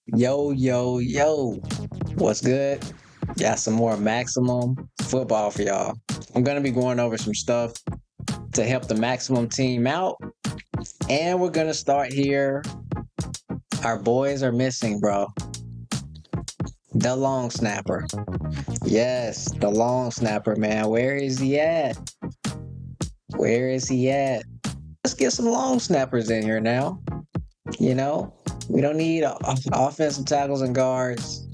Yo, yo, yo. What's good? Got some more maximum football for y'all. I'm going to be going over some stuff to help the maximum team out. And we're going to start here. Our boys are missing, bro. The long snapper. Yes, the long snapper, man. Where is he at? Where is he at? Let's get some long snappers in here now. You know, we don't need offensive tackles and guards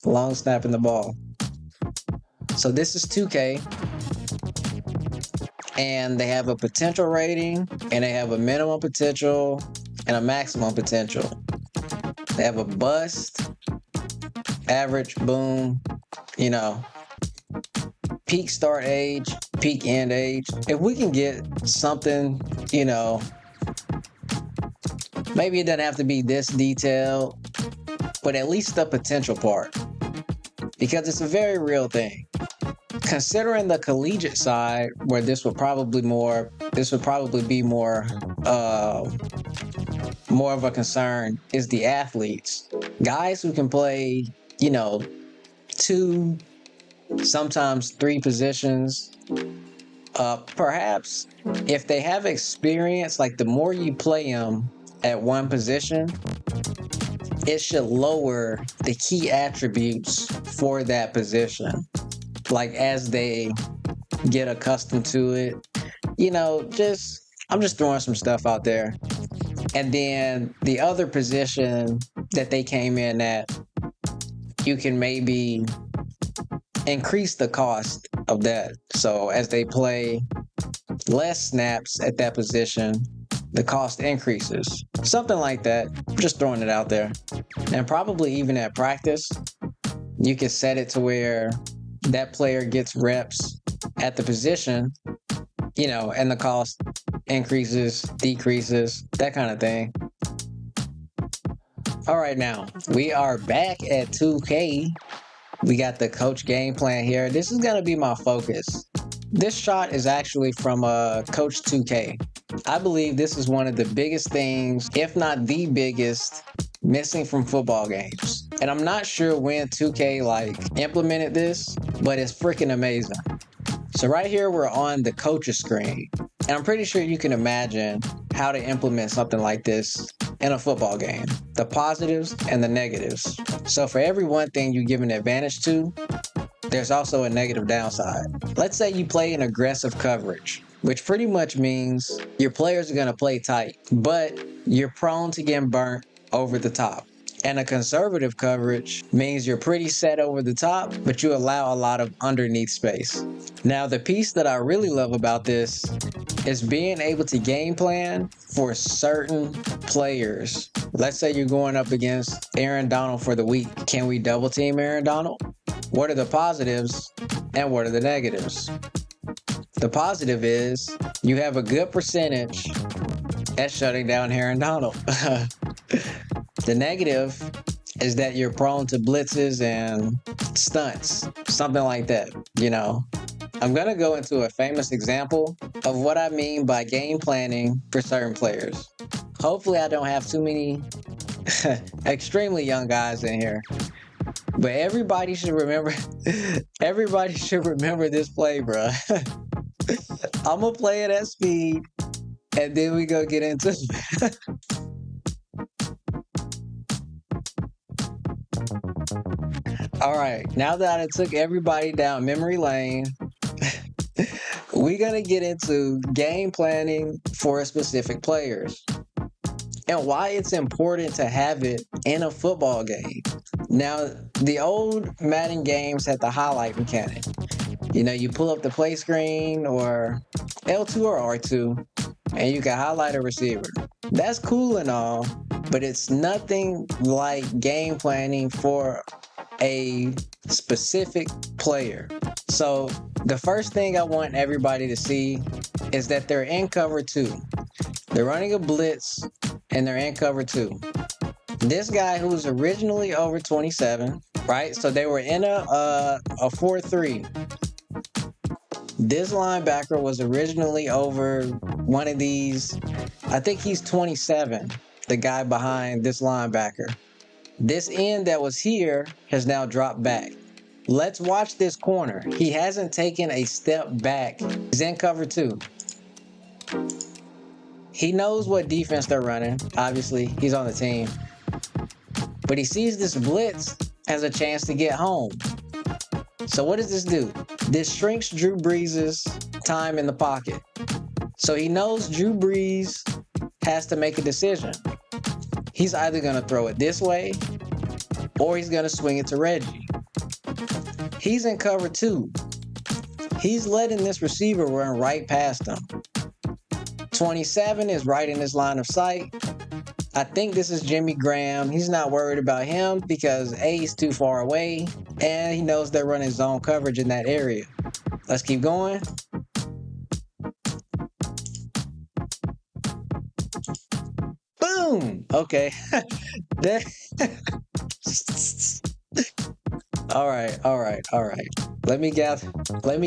long snapping the ball. So this is 2K, and they have a potential rating, and they have a minimum potential and a maximum potential. They have a bust, average, boom, you know, peak start age, peak end age. If we can get something, maybe it doesn't have to be this detailed, but at least the potential part, because it's a very real thing. Considering the collegiate side, where this would probably be more of a concern, is the athletes, guys who can play, two, sometimes three positions. Perhaps if they have experience, like the more you play them at one position, it should lower the key attributes for that position. Like as they get accustomed to it, I'm just throwing some stuff out there. And then the other position that they came in at, you can maybe increase the cost of that. So as they play less snaps at that position, the cost increases. Something like that. I'm just throwing it out there. And probably even at practice, you can set it to where that player gets reps at the position, and the cost increases, decreases, that kind of thing. All right, now we are back at 2K. We got the coach game plan here. This is going to be my focus. This shot is actually from Coach 2K. I believe this is one of the biggest things, if not the biggest, missing from football games. And I'm not sure when 2K implemented this, but it's freaking amazing. So right here, we're on the coach's screen. And I'm pretty sure you can imagine how to implement something like this in a football game. The positives and the negatives. So for every one thing you give an advantage to, there's also a negative downside. Let's say you play an aggressive coverage, which pretty much means your players are going to play tight, but you're prone to getting burnt over the top. And a conservative coverage means you're pretty set over the top, but you allow a lot of underneath space. Now, the piece that I really love about this is being able to game plan for certain players. Let's say you're going up against Aaron Donald for the week. Can we double team Aaron Donald? What are the positives and what are the negatives? The positive is you have a good percentage at shutting down Aaron Donald. The negative is that you're prone to blitzes and stunts, something like that, I'm going to go into a famous example of what I mean by game planning for certain players. Hopefully I don't have too many extremely young guys in here. But everybody should remember this play, bro. I'm going to play it at speed, and then we go get into it. All right, now that I took everybody down memory lane, we're going to get into game planning for specific players and why it's important to have it in a football game. Now, the old Madden games had the highlight mechanic. You pull up the play screen or L2 or R2, and you can highlight a receiver. That's cool and all, but it's nothing like game planning for a specific player. So the first thing I want everybody to see is that they're in cover 2. They're running a blitz and they're in cover 2. This guy who was originally over 27, right? So they were in a 4-3. This linebacker was originally over one of these. I think he's 27, the guy behind this linebacker. This end that was here has now dropped back. Let's watch this corner. He hasn't taken a step back. He's in cover 2. He knows what defense they're running. Obviously, he's on the team. But he sees this blitz as a chance to get home. So what does this do? This shrinks Drew Brees' time in the pocket. So he knows Drew Brees has to make a decision. He's either going to throw it this way or he's going to swing it to Reggie. He's in cover 2. He's letting this receiver run right past him. 27 is right in his line of sight. I think this is Jimmy Graham. He's not worried about him because A, he's too far away, and he knows they're running zone coverage in that area. Let's keep going. Boom! Okay. All right. Let me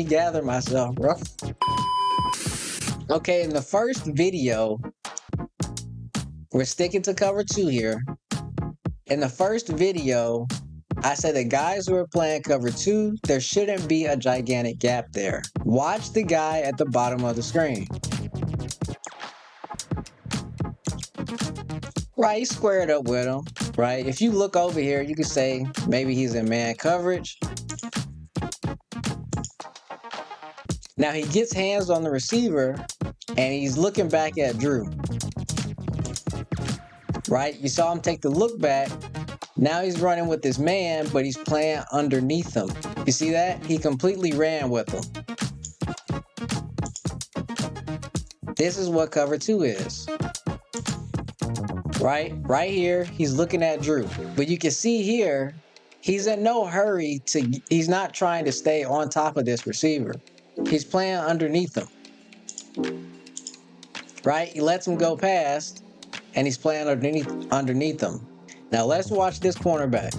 gather myself, bro. Okay, in the first video, we're sticking to cover 2 here. In the first video, I said that guys who are playing cover 2, there shouldn't be a gigantic gap there. Watch the guy at the bottom of the screen. Right, he squared up with him, right? If you look over here, you can say maybe he's in man coverage. Now he gets hands on the receiver and he's looking back at Drew. Right? You saw him take the look back. Now he's running with this man, but he's playing underneath him. You see that? He completely ran with him. This is what cover 2 is. Right here, he's looking at Drew. But you can see here, he's in no hurry he's not trying to stay on top of this receiver. He's playing underneath him. Right? He lets him go past, and he's playing underneath him. Now let's watch this cornerback.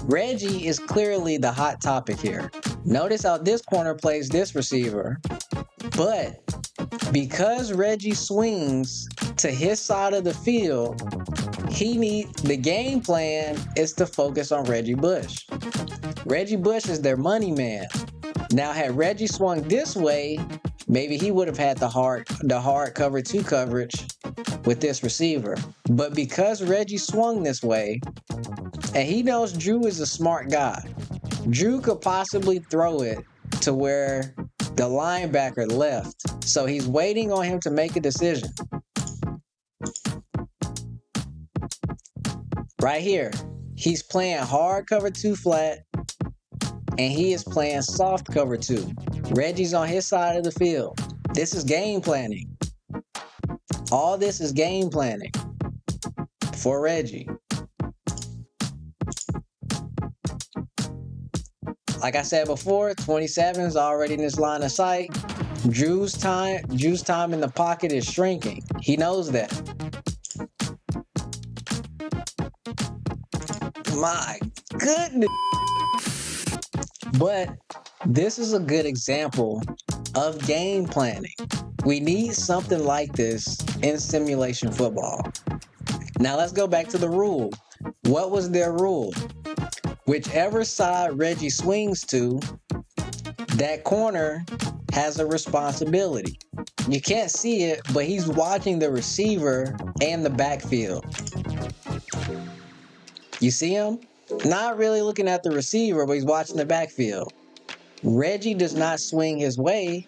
Reggie is clearly the hot topic here. Notice how this corner plays this receiver, but because Reggie swings to his side of the field, the game plan is to focus on Reggie Bush. Reggie Bush is their money man. Now, had Reggie swung this way, maybe he would have had the hard cover 2 coverage with this receiver. But because Reggie swung this way, and he knows Drew is a smart guy, Drew could possibly throw it to where the linebacker left. So he's waiting on him to make a decision. Right here, he's playing hard cover 2 flat, and he is playing soft cover 2. Reggie's on his side of the field. This is game planning. All this is game planning for Reggie. Like I said before, 27 is already in his line of sight. Drew's time in the pocket is shrinking. He knows that. My goodness. But this is a good example of game planning. We need something like this in simulation football. Now let's go back to the rule. What was their rule? Whichever side Reggie swings to, that corner has a responsibility. You can't see it, but he's watching the receiver and the backfield. You see him? Not really looking at the receiver, but he's watching the backfield. Reggie does not swing his way,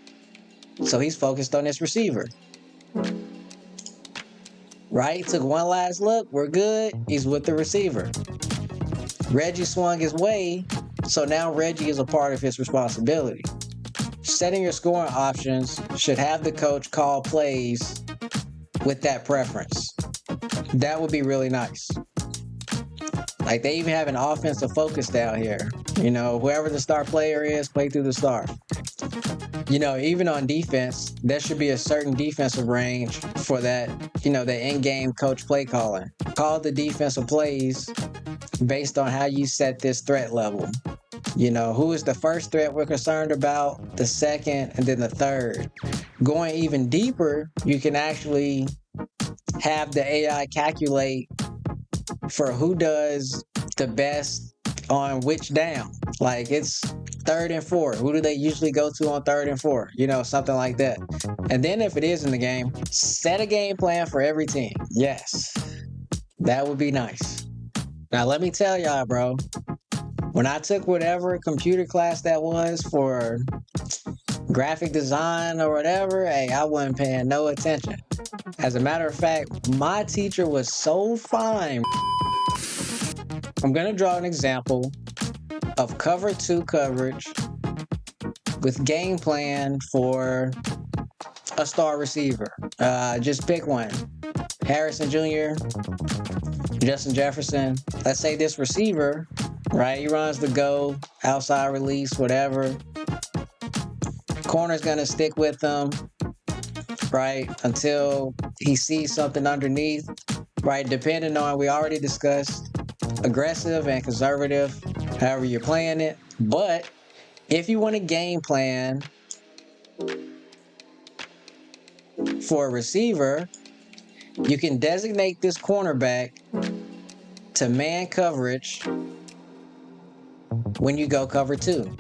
so he's focused on this receiver. Right? Took one last look. We're good. He's with the receiver. Reggie swung his way, so now Reggie is a part of his responsibility. Setting your scoring options should have the coach call plays with that preference. That would be really nice. Like, they even have an offensive focus down here. You know, whoever the star player is, play through the star. You know, even on defense, there should be a certain defensive range for that, you know, the in-game coach play calling. Call the defensive plays based on how you set this threat level. You know, who is the first threat we're concerned about, the second, and then the third. Going even deeper, you can actually have the AI calculate for who does the best on which down. Like it's 3rd and 4. Who do they usually go to on 3rd and 4? Something like that. And then if it is in the game, set a game plan for every team. Yes, that would be nice. Now, let me tell y'all, bro, when I took whatever computer class that was for graphic design or whatever, hey, I wasn't paying no attention. As a matter of fact, my teacher was so fine. I'm going to draw an example of cover 2 coverage with game plan for a star receiver. Just pick one. Harrison Jr., Justin Jefferson. Let's say this receiver, right? He runs the go, outside release, whatever. Corner's going to stick with them, right, until he sees something underneath, right? Depending on, we already discussed, aggressive and conservative, however you're playing it. But if you want a game plan for a receiver, you can designate this cornerback to man coverage when you go cover 2.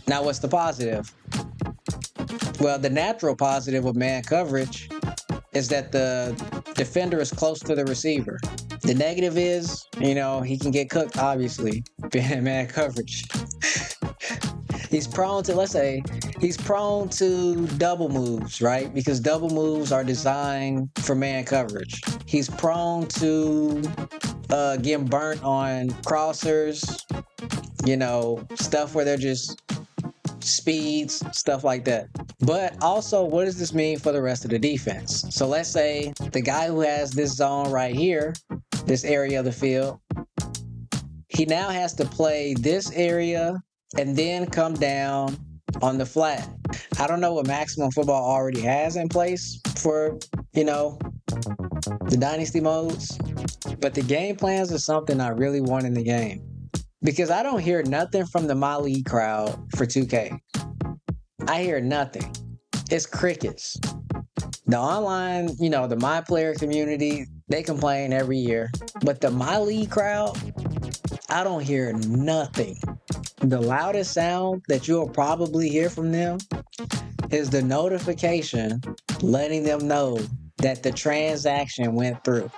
Now, what's the positive? Well, the natural positive of man coverage is that the defender is close to the receiver. The negative is, he can get cooked, obviously, being in man coverage. He's prone to double moves, right? Because double moves are designed for man coverage. He's prone to getting burnt on crossers, stuff where they're just speeds, stuff like that. But also, what does this mean for the rest of the defense? So let's say the guy who has this zone right here, this area of the field, he now has to play this area and then come down on the flat. I don't know what maximum football already has in place for, the dynasty modes, but the game plans are something I really want in the game. Because I don't hear nothing from the My League crowd for 2K. I hear nothing. It's crickets. The online, the My Player community, they complain every year. But the My League crowd, I don't hear nothing. The loudest sound that you'll probably hear from them is the notification letting them know that the transaction went through.